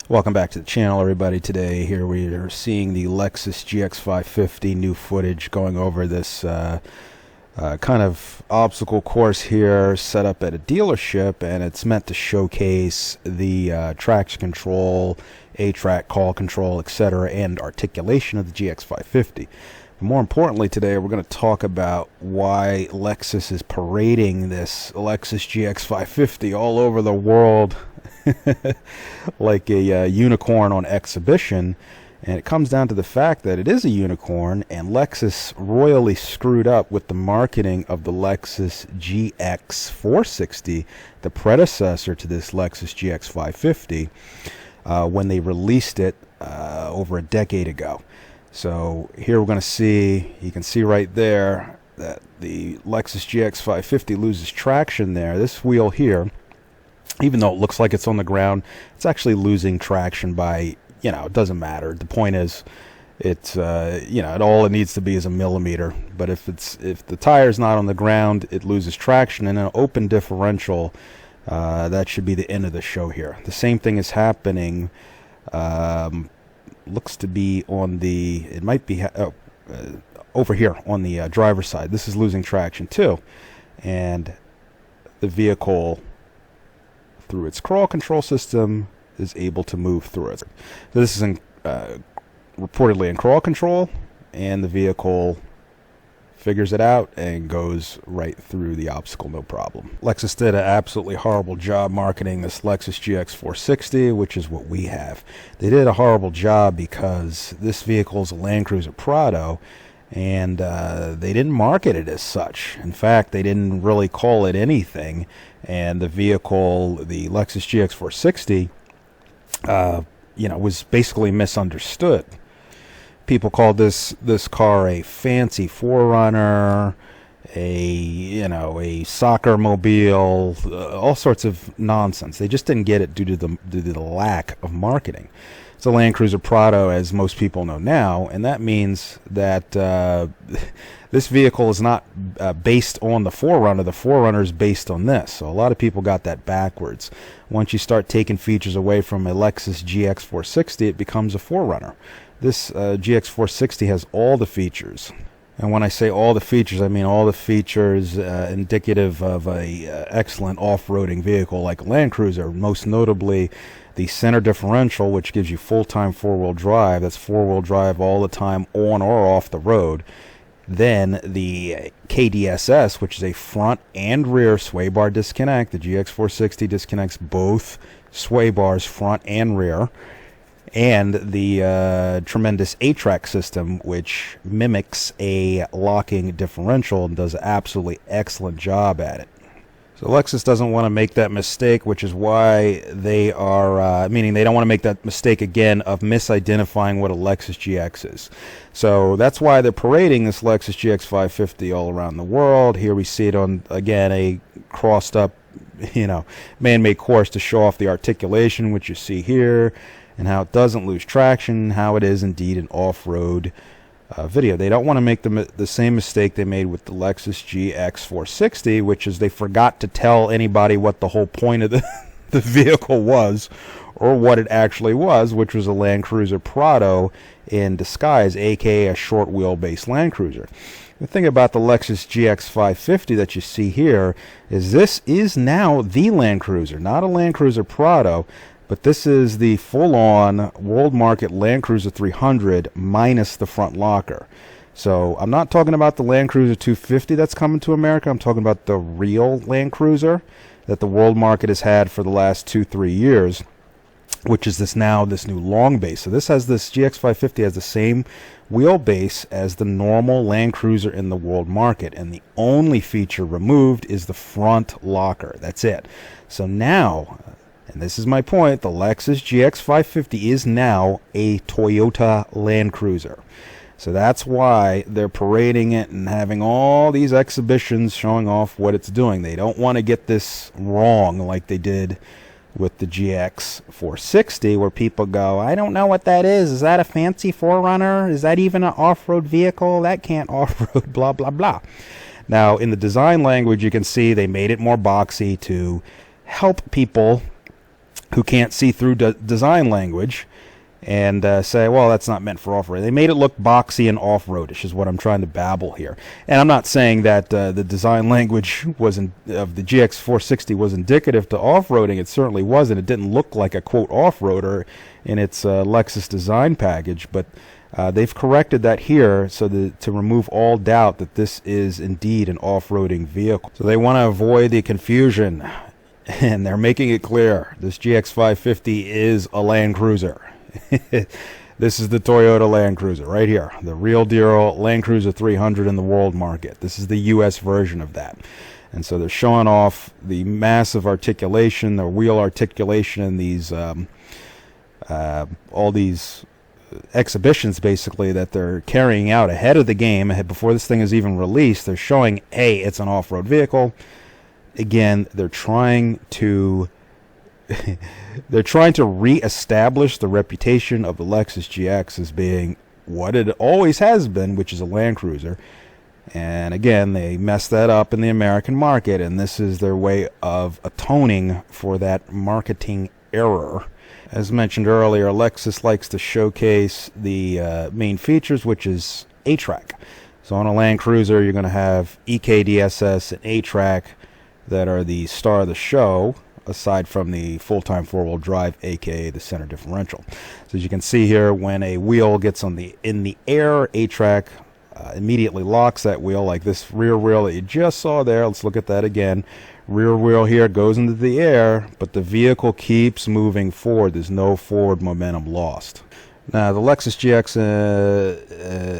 Welcome back to the channel, everybody. Today here we are seeing the Lexus GX550 new footage, going over this kind of obstacle course here set up at a dealership, and it's meant to showcase the traction control, A-track call control, etc., and articulation of the GX550. But more importantly, today we're going to talk about why Lexus is parading this Lexus GX550 all over the world like a unicorn on exhibition. And it comes down to the fact that it is a unicorn, and Lexus royally screwed up with the marketing of the Lexus GX460, the predecessor to this Lexus GX550, when they released it over a decade ago. So here we're going to see, you can see right there that the Lexus GX550 loses traction there. This wheel here, even though it looks like it's on the ground, it's actually losing traction by, it doesn't matter. The point is, it's all it needs to be is a millimeter. But if the tire's not on the ground, it loses traction. In an open differential, that should be the end of the show here. The same thing is happening. Looks to be on the, it might be over here on the driver's side. This is losing traction too, and the vehicle, through its crawl control system, is able to move through it. So this is reportedly in crawl control, and the vehicle figures it out and goes right through the obstacle, no problem. Lexus did an absolutely horrible job marketing this Lexus GX460, which is what we have. They did a horrible job because this vehicle is a Land Cruiser Prado, and they didn't market it as such. In fact, they didn't really call it anything, and the vehicle, the Lexus GX460, was basically misunderstood. People called this car a fancy 4Runner, a soccer mobile, all sorts of nonsense. They just didn't get it due to the lack of marketing. It's a Land Cruiser Prado, as most people know now, and that means that this vehicle is not based on the 4Runner. The 4Runner is based on this. So a lot of people got that backwards. Once you start taking features away from a Lexus GX460, it becomes a 4Runner. This GX460 has all the features. And when I say all the features, I mean all the features indicative of a excellent off-roading vehicle like a Land Cruiser, most notably the center differential, which gives you full-time four-wheel drive. That's four-wheel drive all the time, on or off the road. Then the KDSS, which is a front and rear sway bar disconnect. The GX460 disconnects both sway bars, front and rear. And the tremendous A-track system, which mimics a locking differential and does an absolutely excellent job at it. So Lexus doesn't want to make that mistake, which is why they are, meaning they don't want to make that mistake again of misidentifying what a Lexus GX is. So that's why they're parading this Lexus GX550 all around the world. Here we see it on, again, a crossed up, man-made course to show off the articulation, which you see here, and how it doesn't lose traction, how it is indeed an off-road video. They don't want to make the same mistake they made with the Lexus GX460, which is they forgot to tell anybody what the whole point of the vehicle was, or what it actually was, which was a Land Cruiser Prado in disguise, aka a short wheelbase Land Cruiser. The thing about the Lexus GX550 that you see here is this is now the Land Cruiser, not a Land Cruiser Prado, but this is the full-on world market Land Cruiser 300 minus the front locker. So I'm not talking about the Land Cruiser 250 that's coming to America. I'm talking about the real Land Cruiser that the world market has had for the last 2-3 years, which is this new long base. So this GX550 has the same wheelbase as the normal Land Cruiser in the world market, and the only feature removed is the front locker. That's it. So now, and this is my point, the Lexus GX550 is now a Toyota Land Cruiser. So that's why they're parading it and having all these exhibitions showing off what it's doing. They don't want to get this wrong like they did with the GX460, where people go, I don't know what that is. Is that a fancy 4Runner? Is that even an off-road vehicle? That can't off-road, blah, blah, blah. Now, in the design language, you can see they made it more boxy to help people who can't see through design language and say, well, that's not meant for off-road. They made it look boxy and off-roadish is what I'm trying to babble here. And I'm not saying that the design language of the GX460 was indicative to off-roading. It certainly wasn't. It didn't look like a, quote, off-roader in its Lexus design package. But they've corrected that here to remove all doubt that this is indeed an off-roading vehicle. So they want to avoid the confusion. And they're making it clear. This GX550 is a Land Cruiser. This is the Toyota Land Cruiser right here, the real deal Land Cruiser 300 in the world market. This is the US version of that. And so they're showing off the massive articulation, the wheel articulation, and these all these exhibitions basically that they're carrying out ahead of the game, before this thing is even released. They're showing, hey, it's an off-road vehicle. Again, they're trying to reestablish the reputation of the Lexus GX as being what it always has been, which is a Land Cruiser. And again, they messed that up in the American market, and this is their way of atoning for that marketing error. As mentioned earlier, Lexus likes to showcase the main features, which is A-Track. So on a Land Cruiser, you're going to have EKDSS and A-Track that are the star of the show, aside from the full-time four-wheel drive, aka the center differential. So as you can see here, when a wheel gets in the air, A-Track immediately locks that wheel, like this rear wheel that you just saw there. Let's look at that again. Rear wheel here goes into the air, but the vehicle keeps moving forward. There's no forward momentum lost. Now, the Lexus GX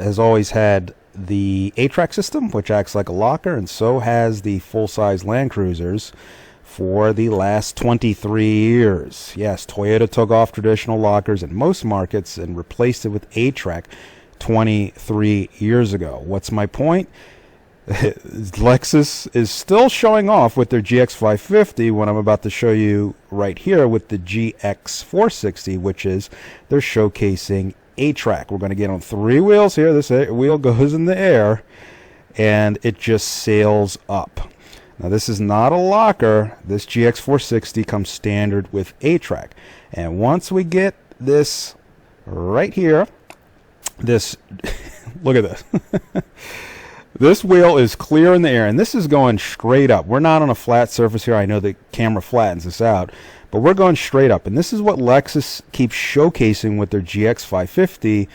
has always had the A-Track system, which acts like a locker, and so has the full-size Land Cruisers for the last 23 years. Yes, Toyota took off traditional lockers in most markets and replaced it with A-Track 23 years ago. What's my point? Lexus is still showing off with their GX550, what I'm about to show you right here with the GX460, which is they're showcasing A-Track. We're going to get on three wheels here. This wheel goes in the air, and it just sails up. Now, this is not a locker. This GX460 comes standard with A-Track. And once we get this right here, this, look at this. This wheel is clear in the air, and this is going straight up. We're not on a flat surface here. I know the camera flattens this out, but we're going straight up. And this is what Lexus keeps showcasing with their GX550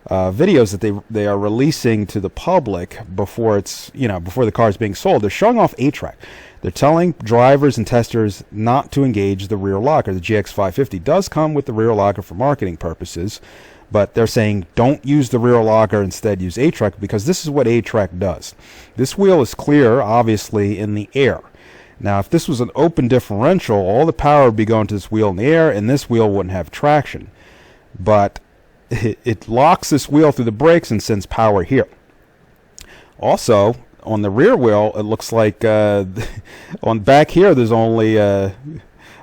videos that they are releasing to the public before it's, before the car is being sold. They're showing off A-Track. They're telling drivers and testers not to engage the rear locker. The GX550 does come with the rear locker for marketing purposes, but they're saying don't use the rear locker, instead use A-Track, because this is what A-Track does. This wheel is clear, obviously, in the air. Now, if this was an open differential, all the power would be going to this wheel in the air, and this wheel wouldn't have traction. But it locks this wheel through the brakes and sends power here. Also, on the rear wheel, it looks like on back here, there's only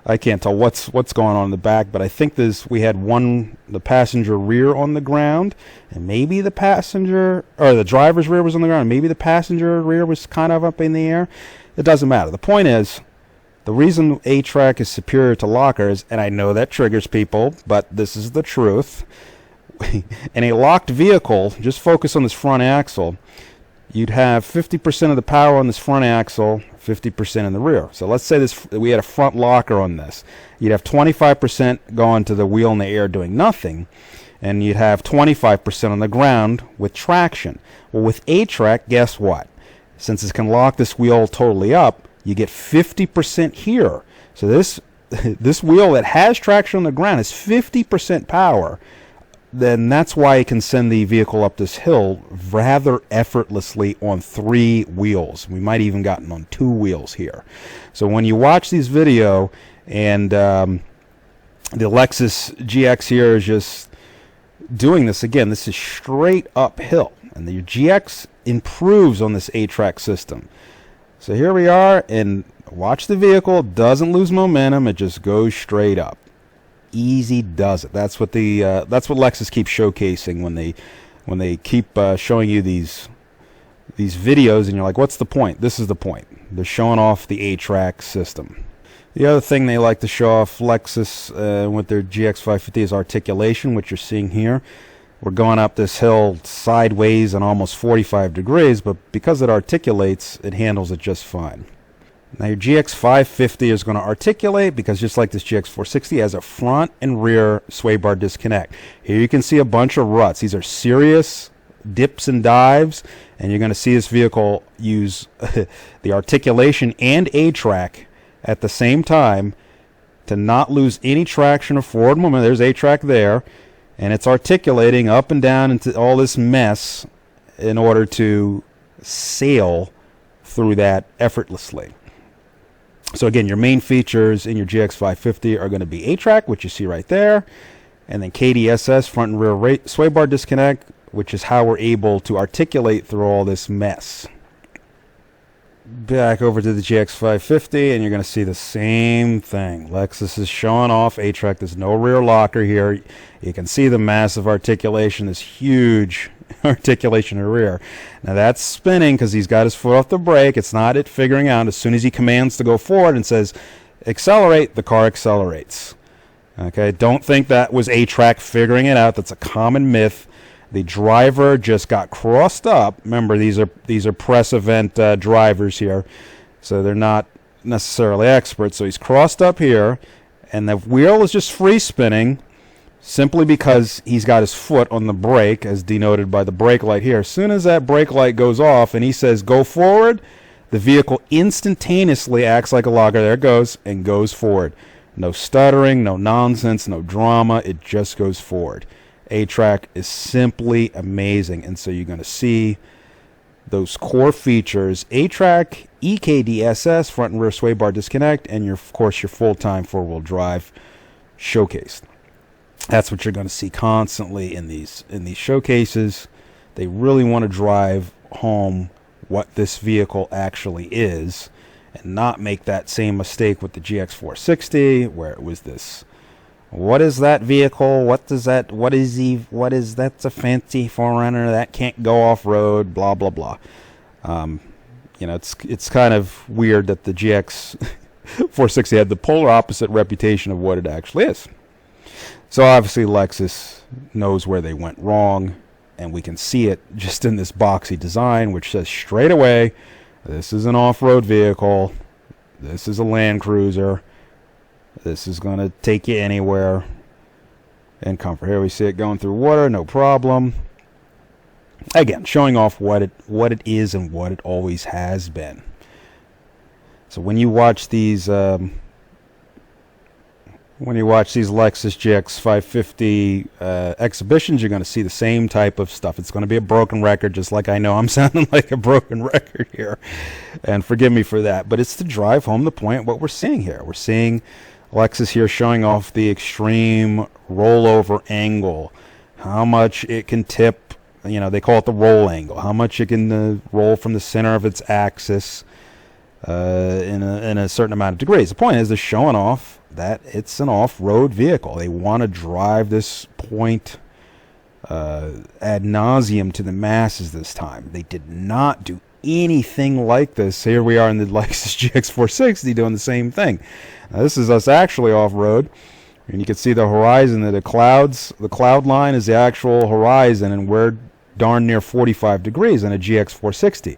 I can't tell what's going on in the back, but I think we had the passenger rear on the ground, and maybe the driver's rear was on the ground, and maybe the passenger rear was kind of up in the air. It doesn't matter. The point is, the reason A-Track is superior to lockers, and I know that triggers people, but this is the truth. In a locked vehicle, just focus on this front axle, you'd have 50% of the power on this front axle, 50% in the rear. So let's say we had a front locker on this. You'd have 25% going to the wheel in the air doing nothing, and you'd have 25% on the ground with traction. Well, with A-Track, guess what? Since it can lock this wheel totally up, you get 50% here. So this wheel that has traction on the ground is 50% power. Then that's why it can send the vehicle up this hill rather effortlessly on three wheels. We might even gotten on two wheels here. So when you watch these video and the Lexus GX here is just doing this again, this is straight uphill, and the GX improves on this A-Track system. So here we are, and watch the vehicle, doesn't lose momentum, it just goes straight up. Easy does it. That's what Lexus keeps showcasing when they keep showing you these videos, and you're like, what's the point? This is the point. They're showing off the A-Track system. The other thing they like to show off Lexus with their GX550 is articulation, which you're seeing here. We're going up this hill sideways and almost 45 degrees, but because it articulates, it handles it just fine. Now your GX550 is going to articulate because just like this GX460 has a front and rear sway bar disconnect. Here you can see a bunch of ruts. These are serious dips and dives, and you're going to see this vehicle use the articulation and A-track at the same time to not lose any traction or forward momentum. There's A-track there, and it's articulating up and down into all this mess in order to sail through that effortlessly. So again, your main features in your GX550 are going to be A-track, which you see right there, and then KDSS, front and rear sway bar disconnect, which is how we're able to articulate through all this mess. Back over to the GX550, and you're going to see the same thing. Lexus is showing off A-track. There's no rear locker here. You can see the massive articulation, this huge articulation in the rear. Now that's spinning because he's got his foot off the brake. It's not it figuring out. As soon as he commands to go forward and says accelerate, the car accelerates. Okay, don't think that was A-track figuring it out. That's a common myth. The driver just got crossed up. Remember, these are press event drivers here, so they're not necessarily experts. So he's crossed up here, and the wheel is just free spinning simply because he's got his foot on the brake, as denoted by the brake light here. As soon as that brake light goes off and he says go forward, the vehicle instantaneously acts like a locker. There it goes, and goes forward. No stuttering, no nonsense, no drama. It just goes forward. A-track is simply amazing, and so you're going to see those core features: A-track, EKDSS, front and rear sway bar disconnect, and of course your full-time four-wheel drive showcased. That's what you're going to see constantly in these showcases. They really want to drive home what this vehicle actually is, and not make that same mistake with the GX460, where it was this. What is that vehicle? What is that? What is he? What is that's a fancy 4Runner that can't go off road? Blah blah blah. You know, it's kind of weird that the GX460 had the polar opposite reputation of what it actually is. So obviously Lexus knows where they went wrong, and we can see it just in this boxy design, which says straight away, this is an off-road vehicle. This is a Land Cruiser. This is going to take you anywhere in comfort. Here we see it going through water, no problem. Again, showing off what it is and what it always has been. So when you watch these Lexus GX550 exhibitions, you're going to see the same type of stuff. It's going to be a broken record, just like I know I'm sounding like a broken record here. And forgive me for that. But it's to drive home the point what we're seeing here. We're seeing Lexus here showing off the extreme rollover angle, how much it can tip, you know, they call it the roll angle, how much it can roll from the center of its axis in a certain amount of degrees. The point is they're showing off that it's an off-road vehicle. They want to drive this point ad nauseum to the masses this time. They did not do anything like this. Here we are in the Lexus GX460 doing the same thing. Now, this is us actually off-road, and you can see the horizon. The cloud line is the actual horizon, and we're darn near 45 degrees in a GX460.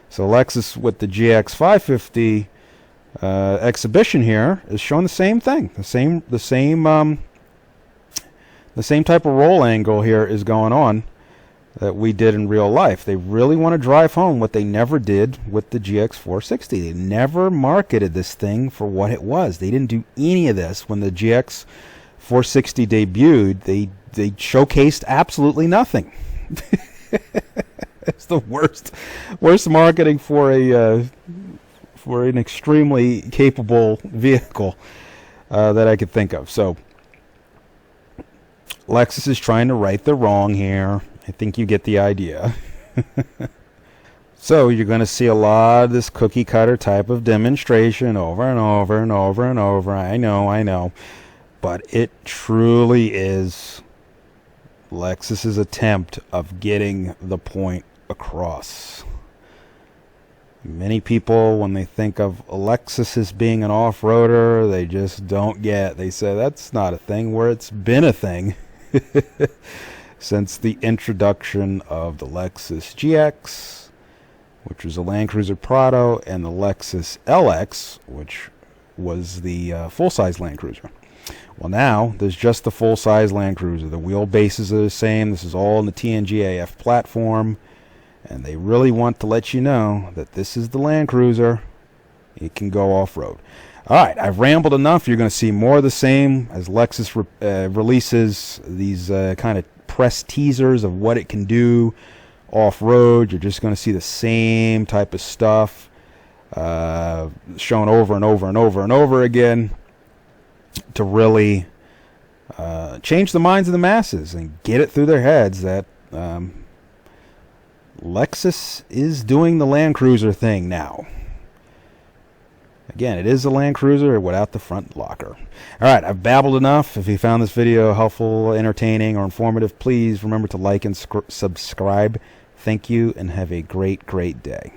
So Lexus with the GX550 exhibition here is showing the same thing. The same type of roll angle here is going on that we did in real life. They really want to drive home what they never did with the GX460. They never marketed this thing for what it was. They didn't do any of this when the GX460 debuted. They showcased absolutely nothing. It's the worst marketing for an extremely capable vehicle that I could think of. So Lexus is trying to right the wrong here. I think you get the idea. So you're going to see a lot of this cookie cutter type of demonstration over and over and over and over. I know. But it truly is Lexus's attempt of getting the point across. Many people, when they think of a Lexus as being an off-roader, they just don't get. They say that's not a thing, where it's been a thing since the introduction of the Lexus GX, which was a Land Cruiser Prado, and the Lexus LX, which was the full-size Land Cruiser. Well, now there's just the full-size Land Cruiser. The wheelbases are the same. This is all in the TNGA-F platform. And they really want to let you know that this is the Land Cruiser. It can go off-road. All right, I've rambled enough. You're going to see more of the same as Lexus releases these kind of press teasers of what it can do off-road. You're just going to see the same type of stuff shown over and over and over and over again to really change the minds of the masses and get it through their heads that Lexus is doing the Land Cruiser thing now. Again, it is a Land Cruiser without the front locker. Alright, I've babbled enough. If you found this video helpful, entertaining, or informative, please remember to like and subscribe. Thank you, and have a great, great day.